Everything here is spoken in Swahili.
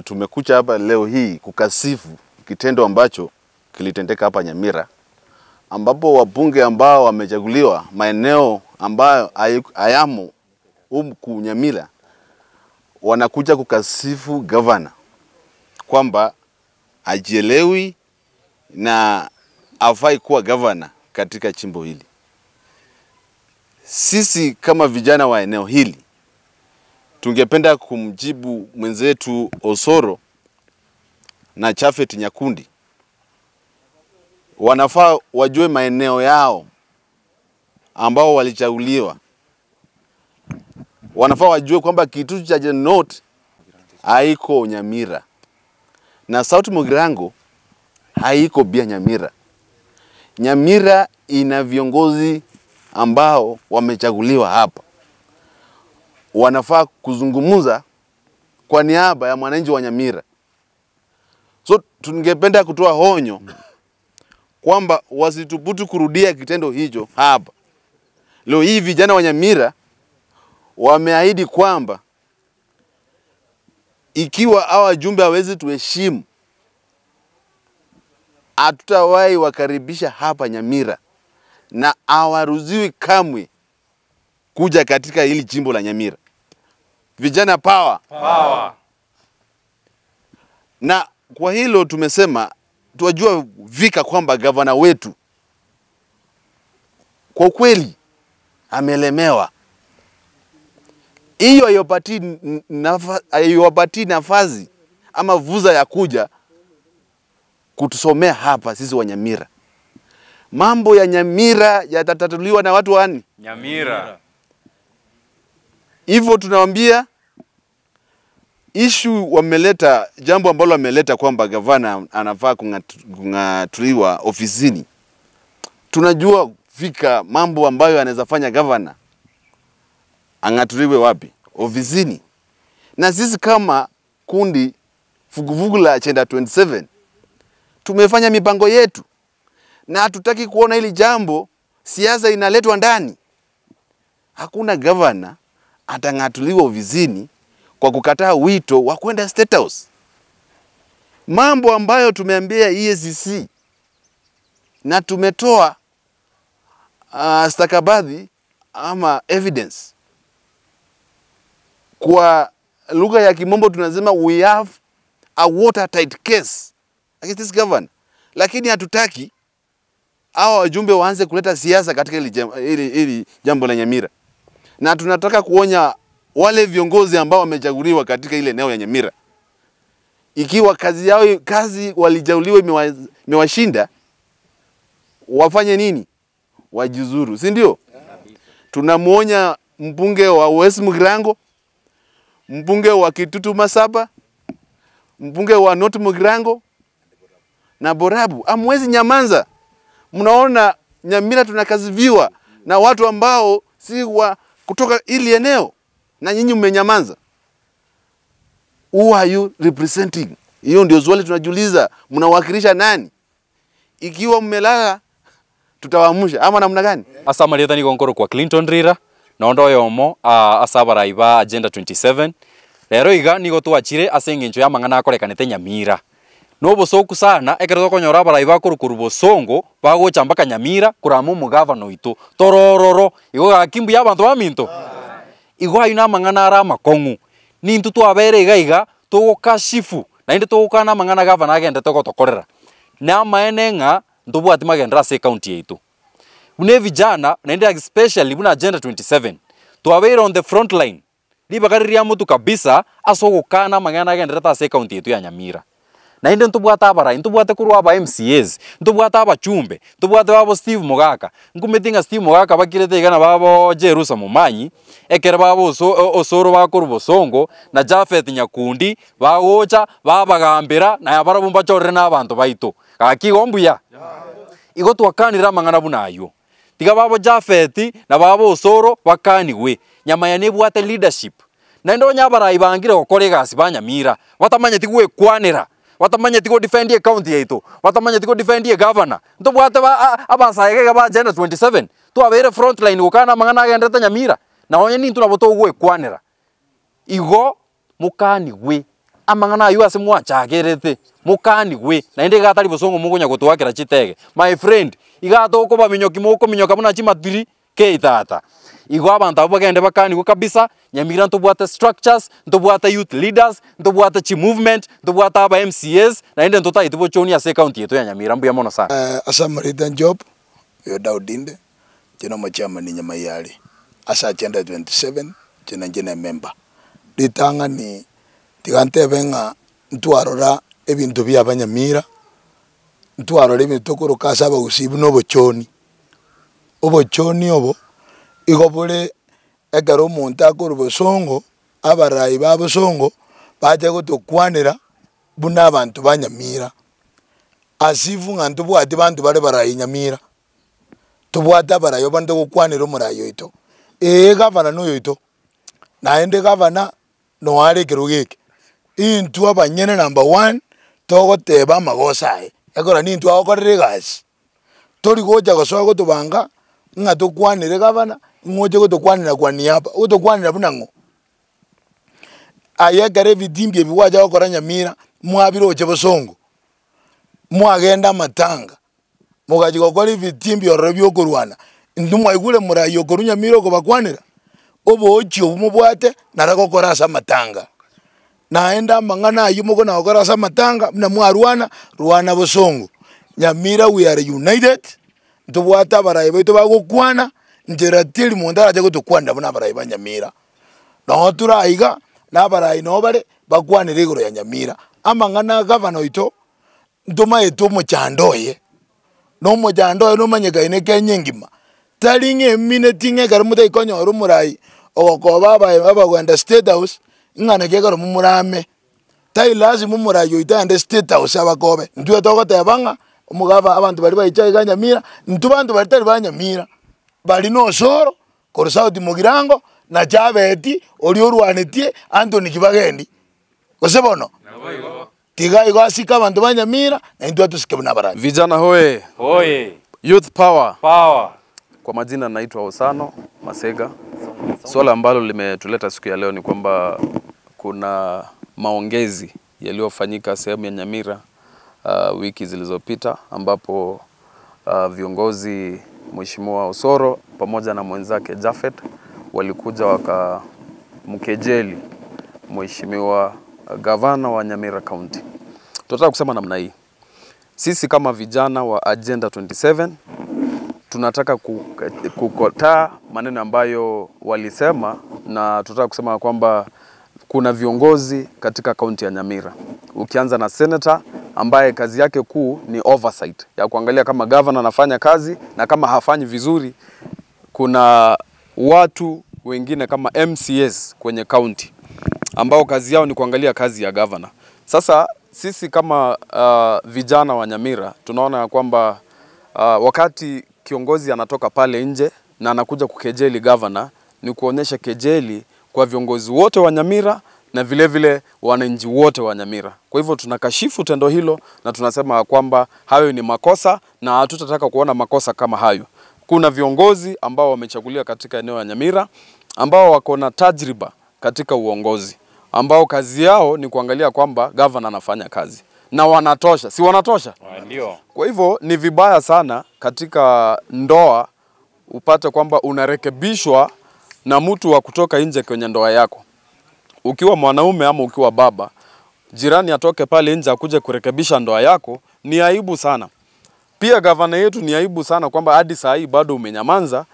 Tumekuja hapa leo hii kukasifu kitendo ambacho kilitendeka hapa Nyamira, ambapo wabunge ambao wamechaguliwa maeneo ambayo hayamo huku Nyamira wanakuja kukasifu governor kwamba hajielewi na hafai kuwa governor katika chimbo hili. Sisi kama vijana wa eneo hili tungependa kumjibu mwenzetu Osoro na Chafet Nyakundi. Wanafaa wajue maeneo yao ambao walichaguliwa. Wanafaa wajue kwamba kitu cha North haiko Nyamira na South Mugirango haiko pia Nyamira. Nyamira ina viongozi ambao wamechaguliwa hapa. Wanafaa kuzungumuza kwa niaba ya mwananchi wa Nyamira. So tungependa kutoa honyo kwamba wasitubutu kurudia kitendo hicho hapa. Leo hii vijana wa Nyamira wameahidi kwamba ikiwa hawa wajumbe hawezi tuheshimu, hatutawahi wakaribisha hapa Nyamira na hawaruhusiwi kamwe kuja katika hili jimbo la Nyamira. Vijana power. Power. Na kwa hilo tumesema tuwajua vika kwamba gavana wetu kwa kweli amelemewa. Hiyo hayopati nafasi ama vuza ya kuja kutusomea hapa sisi wa Nyamira. Mambo ya Nyamira yatatatuliwa na watu wani? Nyamira. Hivyo tunawaambia issue wameleta, jambo ambalo wameleta kwamba gavana anafaa kung'atuliwa ofisini. Tunajua fika mambo ambayo anaweza fanya gavana ang'atuliwe wapi? Ofisini. Na sisi kama kundi vuguvugu la Agenda 27 tumefanya mipango yetu na hatutaki kuona hili jambo siasa inaletwa ndani. Hakuna gavana atang'atuliwa ofisini kwa kukataa wito wa kwenda State House. Mambo ambayo tumeambia EACC na tumetoa stakabadhi ama evidence. Kwa lugha ya Kimombo tunasema we have a watertight case against this governor. Lakini hatutaki hawa wajumbe waanze kuleta siasa katika hili jambo la Nyamira. Na tunataka kuonya wale viongozi ambao wamechaguliwa katika ile eneo ya Nyamira. Ikiwa kazi walichaguliwa imewashinda, wafanye nini? Wajizuru, si ndio? Tunamuonya mbunge wa West Mugirango, mbunge wa Kitutu Masaba, mbunge wa North Mugirango na Borabu. Hamwezi nyamanza. Mnaona Nyamira tunakaziviwa na watu ambao si wa kutoka ili eneo na nyinyi mmenyamaza. Who are you representing? Hiyo ndio swali tunajiuliza. Mnawakilisha nani? Ikiwa mmelala tutawaamsha ama namna gani? Asa Marieta ni gonkoro kwa Clinton Rira na ondo yomo asa baraiba Agenda 27. Lero iga nigo twachire asengencho ya mang'ana akorekanete Nyamira. No bosoku sana ekero konyora baraiba kurukuru bosongo bagocha mpaka Nyamira kuramu mugavana itu torororo igo gakimbu y'abantu baminto. Igo ayuna mang'ana ara makongu nintu twabere igaiga tugukashifu na inde tugukana mang'ana gavana agende tokorera na maenenga ntubwati magendera se county yitu. Une vijana na inde especially buna Agenda 27 twabere on the front line libagariria mutu kabisa asogukana mang'ana agendera ta se county yitu ya Nyamira. Na inde ntubwata abara ntubwate kurwa aba MCAs ntubwata abachumbe ntubwate babo Steve Mogaka ngumetinga Steve Mogaka bakirete igana babo Jerusa Mumanyi ekere babo Osoro bakuru bosongo na Chafet Nyakundi bagocha babagambira na yabarabumba chorre n'abantu baito kakigombuya igo twakanira mang'ana bunayo tiga babo Chafet na babo Osoro bakaniwe nyama ya nebwate leadership na ndo nyabara ibangire okore gasi banyamira batamanye tigwe kwanira watamanya tiko defend ye county yetu watamanya tiko defend ye governor ndo bwate abasaye ba Agenda 27 tu abere front line ukana mang'ana agendete Nyamira na onye ni tunabo tugwe kwanira igo mukani gwe amangana ayu ase mwachagerete mukani gwe na inde gatari bosongo mugunya gutwakira chitege my friend igato ko baminyoki muko minyoka buna chimatiri ke itata igo abantu abo bagende bakani go kabisa Nyamira ntubwate structures ntubwate youth leaders ntubwate chi movement ntubwate aba MCAs na inde ntutaite bochoni ase county yetu ya Nyamira mbuya mono sana Asamaritan job yo Daudinde jeno machama ni Nyamayali asa agenda 27 jena member litanga ni tigante benga ntwarora ebintu bya Banyamira ntwarora ebintu koro kasaba usibu no bochoni obo igobule egaro muntu akoro bosongo abarayi babosongo baje gutokwanira buna abantu Banyamira asivu ngantu bwati bantu bare barayi Nyamira tubwata barayo bando gukwanira umurayo ito gavana no yoito na ende gavana no are kirugeke intu abanyene number 1 togoteba magosae ekora ni intu akorere gas tori goja gosoa gotubanga nga tukwanire gavana ngoje gotokwanira kwa niaba gotokwanira bunango ayegare vidimbye biwaja gokora Nyamira mwabiro oche bosongo mwagenda matanga mugaji gokora vidimbye orobyo kurwana ndumwa igule murayo koru Nyamira ko bakwanira obo ochyo umubwate naragokora asa matanga naenda mangana ayumugo na gokora asa matanga na mwarwana ruwana bosongo Nyamira we are united ntubwata barayi beto bagokwana njera tili mundara je gutokwana buna barayi Banyamira no turaiga na barayi no bare bakwanira igoro ya Nyamira amangana gavana ito nduma eto muchandoye no muchandoye no manyega ine kenyengima talinge minute garumuta ikonyo rumurayi okoba baba gwenda state house ngana kegaro mumurame tai lazima mumurayo itande state house abakobe ntwe tokota yabanga umugaba abantu bali bayicaye Nyamira ntubantu bali Banyamira bali no soro koro South Mugirango na Chabeti oriorwanetie Anthony Kibagendi kosebono tiga igwasika abantu Banyamira na ntwe tusikebuna barani vijana hoye oye youth power power. Kwa majina naitwa Osano Masega. Swala ambalo limetuleta siku ya leo ni kwamba kuna maongezi yaliyofanyika sehemu ya Nyamira wiki zilizopita ambapo viongozi Mheshimiwa Osoro pamoja na mwenzake Jafet walikuja wakamkejeli Mheshimiwa gavana wa Nyamira County. Tunataka kusema namna hii. Sisi kama vijana wa Agenda 27 tunataka kukotaa maneno ambayo walisema, na tunataka kusema kwamba kuna viongozi katika kaunti ya Nyamira. Ukianza na senator ambaye kazi yake kuu ni oversight, ya kuangalia kama governor anafanya kazi na kama hafanyi vizuri. Kuna watu wengine kama MCAs kwenye county ambao kazi yao ni kuangalia kazi ya governor. Sasa sisi kama vijana wa Nyamira tunaona kwamba wakati kiongozi anatoka pale nje na anakuja kukejeli governor, ni kuonyesha kejeli kwa viongozi wote wa Nyamira na vile vile wananchi wote wa Nyamira. Kwa hivyo tunakashifu tendo hilo na tunasema kwamba hayo ni makosa na hatutataka kuona makosa kama hayo. Kuna viongozi ambao wamechaguliwa katika eneo la Nyamira ambao wako na tajriba katika uongozi, ambao kazi yao ni kuangalia kwamba governor anafanya kazi na wanatosha, si wanatosha? Ndio. Kwa hivyo ni vibaya sana katika ndoa upate kwamba unarekebishwa na mtu wa kutoka nje kwenye ndoa yako. Ukiwa mwanaume ama ukiwa baba, jirani atoke pale nje akuje kurekebisha ndoa yako, ni aibu sana. Pia gavana yetu ni aibu sana kwamba hadi saa hii bado umenyamanza